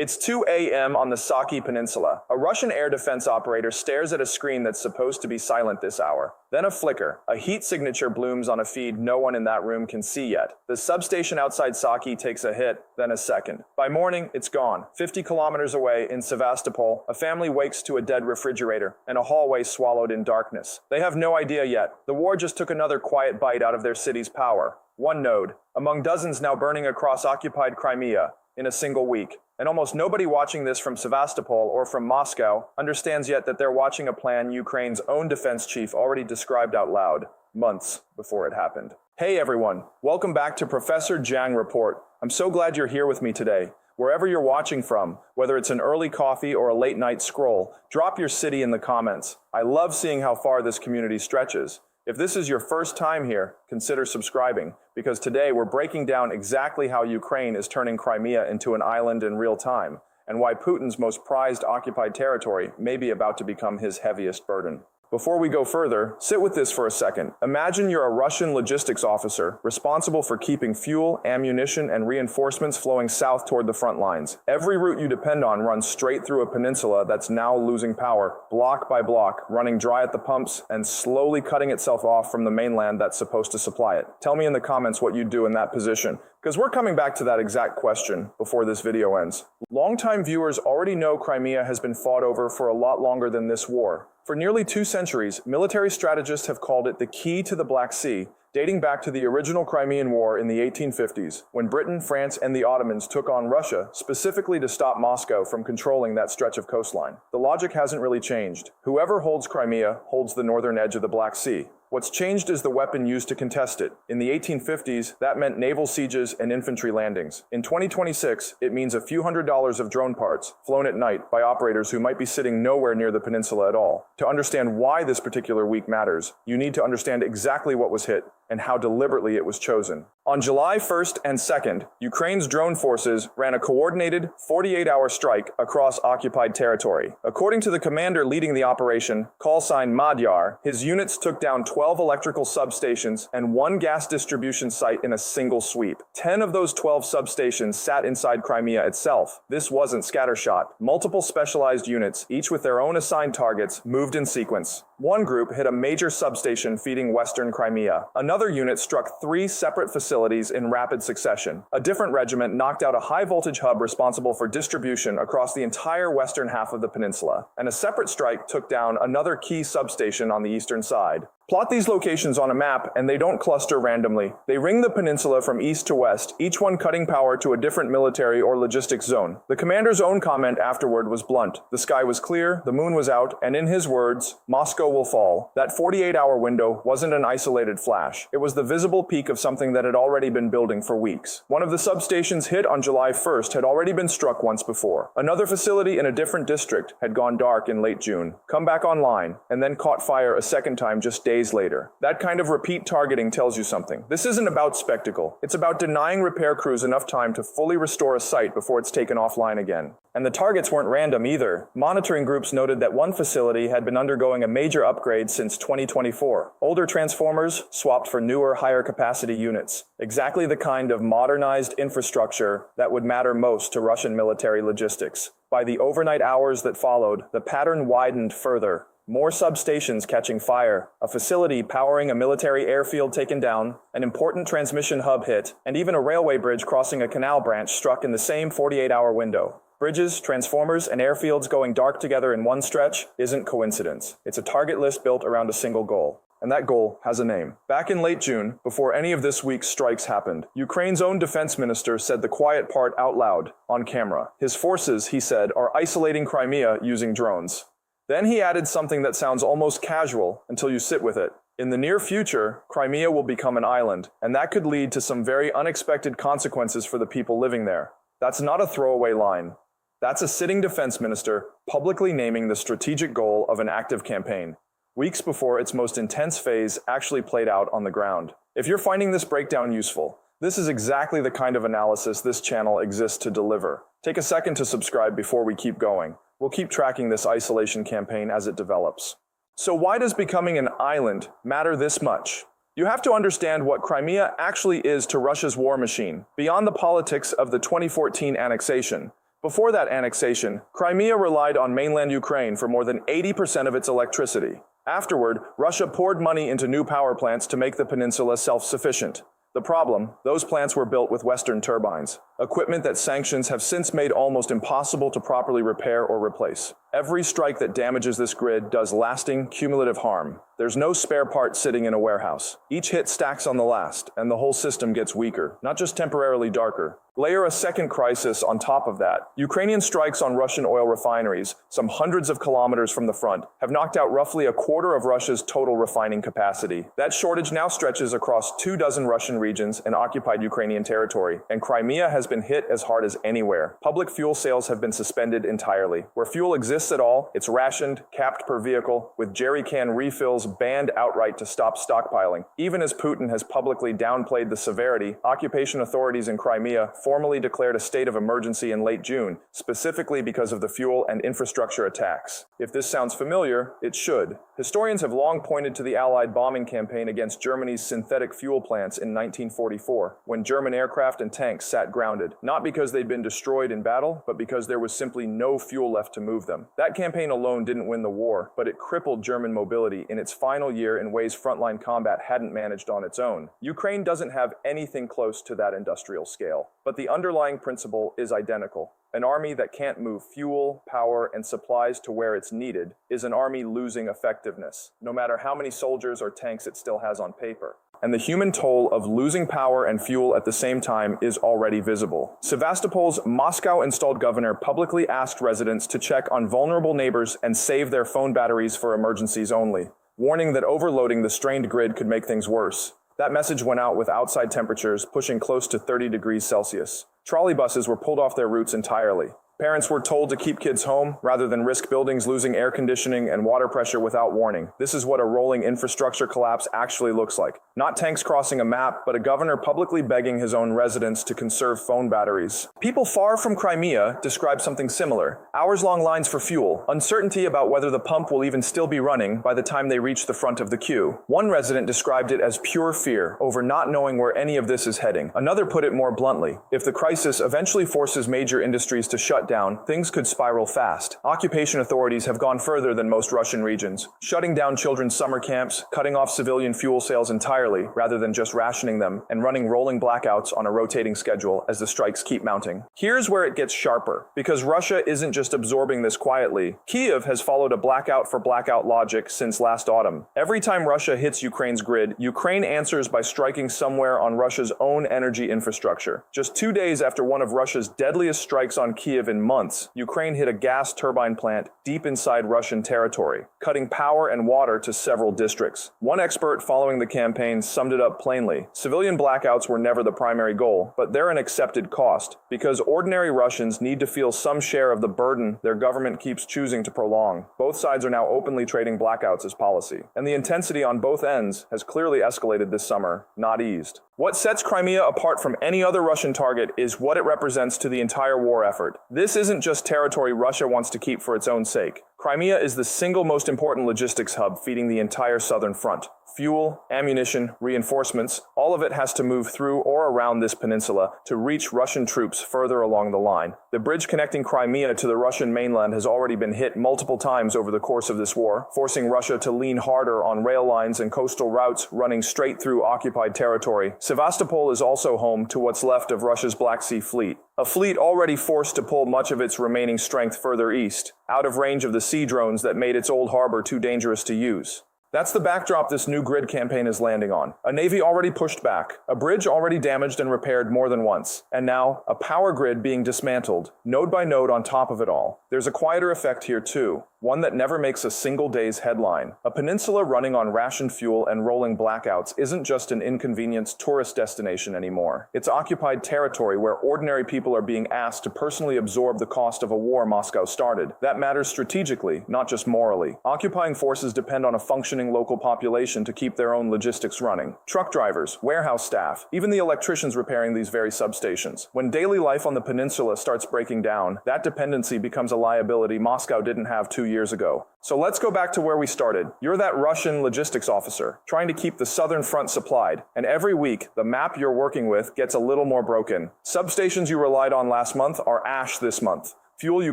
It's 2 a.m. on the Saki Peninsula. A Russian air defense operator stares at a screen that's supposed to be silent this hour. Then a flicker. A heat signature blooms on a feed no one in that room can see yet. The substation outside Saki takes a hit, then a second. By morning, it's gone. 50 kilometers away in Sevastopol, a family wakes to a dead refrigerator and a hallway swallowed in darkness. They have no idea yet. The war just took another quiet bite out of their city's power. One node, among dozens now burning across occupied Crimea in a single week. And almost nobody watching this from Sevastopol or from Moscow understands yet that they're watching a plan Ukraine's own defense chief already described out loud, months before it happened. Hey everyone, welcome back to Professor Jiang Report. I'm so glad you're here with me today. Wherever you're watching from, whether it's an early coffee or a late night scroll, drop your city in the comments. I love seeing how far this community stretches. If this is your first time here, consider subscribing, because today we're breaking down exactly how Ukraine is turning Crimea into an island in real time, and why Putin's most prized occupied territory may be about to become his heaviest burden. Before we go further, sit with this for a second. Imagine you're a Russian logistics officer responsible for keeping fuel, ammunition, and reinforcements flowing south toward the front lines. Every route you depend on runs straight through a peninsula that's now losing power, block by block, running dry at the pumps, and slowly cutting itself off from the mainland that's supposed to supply it. Tell me in the comments what you'd do in that position, because we're coming back to that exact question before this video ends. Longtime viewers already know Crimea has been fought over for a lot longer than this war. For nearly 2 centuries, military strategists have called it the key to the Black Sea, dating back to the original Crimean War in the 1850s, when Britain, France, and the Ottomans took on Russia specifically to stop Moscow from controlling that stretch of coastline. The logic hasn't really changed. Whoever holds Crimea holds the northern edge of the Black Sea. What's changed is the weapon used to contest it. In the 1850s, that meant naval sieges and infantry landings. In 2026, it means a few $100s of drone parts, flown at night by operators who might be sitting nowhere near the peninsula at all. To understand why this particular week matters, you need to understand exactly what was hit and how deliberately it was chosen. On July 1st and 2nd, Ukraine's drone forces ran a coordinated 48-hour strike across occupied territory. According to the commander leading the operation, call sign Madyar, his units took down 12 electrical substations and 1 gas distribution site in a single sweep. 10 of those 12 substations sat inside Crimea itself. This wasn't scattershot. Multiple specialized units, each with their own assigned targets, moved in sequence. One group hit a major substation feeding western Crimea. Another unit struck 3 separate facilities in rapid succession. A different regiment knocked out a high-voltage hub responsible for distribution across the entire western half of the peninsula. And a separate strike took down another key substation on the eastern side. Plot these locations on a map, and they don't cluster randomly. They ring the peninsula from east to west, each one cutting power to a different military or logistics zone. The commander's own comment afterward was blunt. The sky was clear, the moon was out, and in his words, Moscow will fall. That 48-hour window wasn't an isolated flash. It was the visible peak of something that had already been building for weeks. One of the substations hit on July 1st had already been struck once before. Another facility in a different district had gone dark in late June, come back online, and then caught fire a second time just days later. That kind of repeat targeting tells you something. This isn't about spectacle. It's about denying repair crews enough time to fully restore a site before it's taken offline again. And the targets weren't random either. Monitoring groups noted that one facility had been undergoing a major upgrade since 2024. Older transformers swapped for newer, higher capacity units. Exactly the kind of modernized infrastructure that would matter most to Russian military logistics. By the overnight hours that followed, the pattern widened further. More substations catching fire, a facility powering a military airfield taken down, an important transmission hub hit, and even a railway bridge crossing a canal branch struck in the same 48-hour window. Bridges, transformers, and airfields going dark together in one stretch isn't coincidence. It's a target list built around a single goal. And that goal has a name. Back in late June, before any of this week's strikes happened, Ukraine's own defense minister said the quiet part out loud, on camera. His forces, he said, are isolating Crimea using drones. Then he added something that sounds almost casual until you sit with it. In the near future, Crimea will become an island, and that could lead to some very unexpected consequences for the people living there. That's not a throwaway line. That's a sitting defense minister publicly naming the strategic goal of an active campaign, weeks before its most intense phase actually played out on the ground. If you're finding this breakdown useful, this is exactly the kind of analysis this channel exists to deliver. Take a second to subscribe before we keep going. We'll keep tracking this isolation campaign as it develops. So why does becoming an island matter this much? You have to understand what Crimea actually is to Russia's war machine, beyond the politics of the 2014 annexation. Before that annexation, Crimea relied on mainland Ukraine for more than 80% of its electricity. Afterward, Russia poured money into new power plants to make the peninsula self-sufficient. The problem, those plants were built with Western turbines, equipment that sanctions have since made almost impossible to properly repair or replace. Every strike that damages this grid does lasting, cumulative harm. There's no spare part sitting in a warehouse. Each hit stacks on the last, and the whole system gets weaker, not just temporarily darker. Layer a second crisis on top of that. Ukrainian strikes on Russian oil refineries, some hundreds of kilometers from the front, have knocked out roughly a quarter of Russia's total refining capacity. That shortage now stretches across 24 Russian regions and occupied Ukrainian territory, and Crimea has been hit as hard as anywhere. Public fuel sales have been suspended entirely. Where fuel exists at all, it's rationed, capped per vehicle, with jerry can refills banned outright to stop stockpiling. Even as Putin has publicly downplayed the severity, occupation authorities in Crimea formally declared a state of emergency in late June, specifically because of the fuel and infrastructure attacks. If this sounds familiar, it should. Historians have long pointed to the Allied bombing campaign against Germany's synthetic fuel plants in 1944, when German aircraft and tanks sat grounded, not because they'd been destroyed in battle, but because there was simply no fuel left to move them. That campaign alone didn't win the war, but it crippled German mobility in its final year in ways frontline combat hadn't managed on its own. Ukraine doesn't have anything close to that industrial scale, but the underlying principle is identical. An army that can't move fuel, power, and supplies to where it's needed is an army losing effectiveness, no matter how many soldiers or tanks it still has on paper. And the human toll of losing power and fuel at the same time is already visible. Sevastopol's Moscow-installed governor publicly asked residents to check on vulnerable neighbors and save their phone batteries for emergencies only, warning that overloading the strained grid could make things worse. That message went out with outside temperatures pushing close to 30 degrees Celsius. Trolley buses were pulled off their routes entirely. Parents were told to keep kids home rather than risk buildings losing air conditioning and water pressure without warning. This is what a rolling infrastructure collapse actually looks like. Not tanks crossing a map, but a governor publicly begging his own residents to conserve phone batteries. People far from Crimea describe something similar. Hours-long lines for fuel, uncertainty about whether the pump will even still be running by the time they reach the front of the queue. One resident described it as pure fear over not knowing where any of this is heading. Another put it more bluntly. If the crisis eventually forces major industries to shut down, things could spiral fast. Occupation authorities have gone further than most Russian regions, shutting down children's summer camps, cutting off civilian fuel sales entirely rather than just rationing them, and running rolling blackouts on a rotating schedule as the strikes keep mounting. Here's where it gets sharper, because Russia isn't just absorbing this quietly. Kyiv has followed a blackout for blackout logic since last autumn. Every time Russia hits Ukraine's grid, Ukraine answers by striking somewhere on Russia's own energy infrastructure. Just 2 days after one of Russia's deadliest strikes on Kyiv in months, Ukraine hit a gas turbine plant deep inside Russian territory, cutting power and water to several districts. One expert following the campaign summed it up plainly. Civilian blackouts were never the primary goal, but they're an accepted cost, because ordinary Russians need to feel some share of the burden their government keeps choosing to prolong. Both sides are now openly trading blackouts as policy, and the intensity on both ends has clearly escalated this summer, not eased. What sets Crimea apart from any other Russian target is what it represents to the entire war effort. This isn't just territory Russia wants to keep for its own sake. Crimea is the single most important logistics hub feeding the entire southern front. Fuel, ammunition, reinforcements, all of it has to move through or around this peninsula to reach Russian troops further along the line. The bridge connecting Crimea to the Russian mainland has already been hit multiple times over the course of this war, forcing Russia to lean harder on rail lines and coastal routes running straight through occupied territory. Sevastopol is also home to what's left of Russia's Black Sea Fleet, a fleet already forced to pull much of its remaining strength further east, out of range of the sea drones that made its old harbor too dangerous to use. That's the backdrop this new grid campaign is landing on. A navy already pushed back, a bridge already damaged and repaired more than once, and now a power grid being dismantled, node by node on top of it all. There's a quieter effect here too, one that never makes a single day's headline. A peninsula running on rationed fuel and rolling blackouts isn't just an inconvenienced tourist destination anymore. It's occupied territory where ordinary people are being asked to personally absorb the cost of a war Moscow started. That matters strategically, not just morally. Occupying forces depend on a functioning local population to keep their own logistics running. Truck drivers, warehouse staff, even the electricians repairing these very substations. When daily life on the peninsula starts breaking down, that dependency becomes a liability Moscow didn't have 2 years ago. So let's go back to where we started. You're that Russian logistics officer, trying to keep the southern front supplied, and every week, the map you're working with gets a little more broken. Substations you relied on last month are ash this month. Fuel you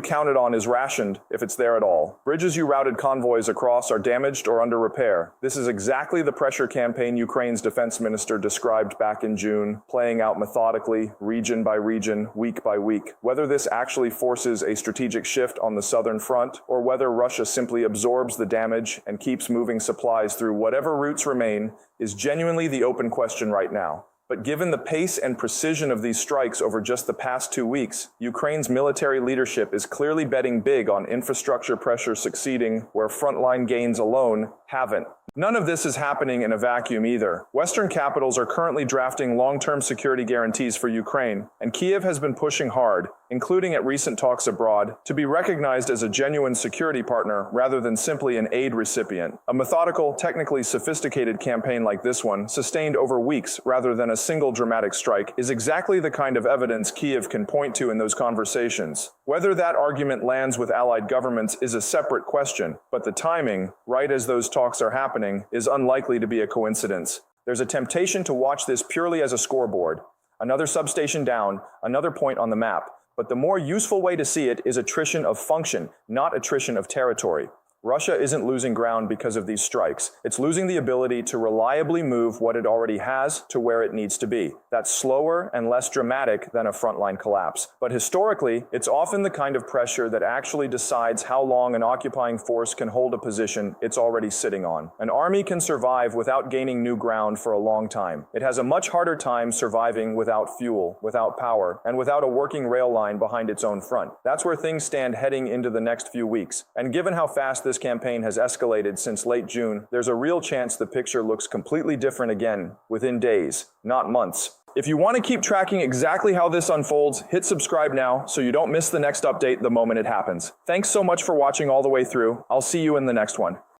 counted on is rationed, if it's there at all. Bridges you routed convoys across are damaged or under repair. This is exactly the pressure campaign Ukraine's defense minister described back in June, playing out methodically, region by region, week by week. Whether this actually forces a strategic shift on the southern front, or whether Russia simply absorbs the damage and keeps moving supplies through whatever routes remain, is genuinely the open question right now. But given the pace and precision of these strikes over just the past 2 weeks, Ukraine's military leadership is clearly betting big on infrastructure pressure succeeding where frontline gains alone haven't. None of this is happening in a vacuum either. Western capitals are currently drafting long-term security guarantees for Ukraine, and Kiev has been pushing hard, including at recent talks abroad, to be recognized as a genuine security partner rather than simply an aid recipient. A methodical, technically sophisticated campaign like this one, sustained over weeks rather than a single dramatic strike, is exactly the kind of evidence Kiev can point to in those conversations. Whether that argument lands with allied governments is a separate question, but the timing, right as those talks are happening, is unlikely to be a coincidence. There's a temptation to watch this purely as a scoreboard. Another substation down, another point on the map. But the more useful way to see it is attrition of function, not attrition of territory. Russia isn't losing ground because of these strikes. It's losing the ability to reliably move what it already has to where it needs to be. That's slower and less dramatic than a frontline collapse. But historically, it's often the kind of pressure that actually decides how long an occupying force can hold a position it's already sitting on. An army can survive without gaining new ground for a long time. It has a much harder time surviving without fuel, without power, and without a working rail line behind its own front. That's where things stand heading into the next few weeks. And given how fast this campaign has escalated since late June, there's a real chance the picture looks completely different again within days, not months. If you want to keep tracking exactly how this unfolds, hit subscribe now so you don't miss the next update the moment it happens. Thanks so much for watching all the way through. I'll see you in the next one.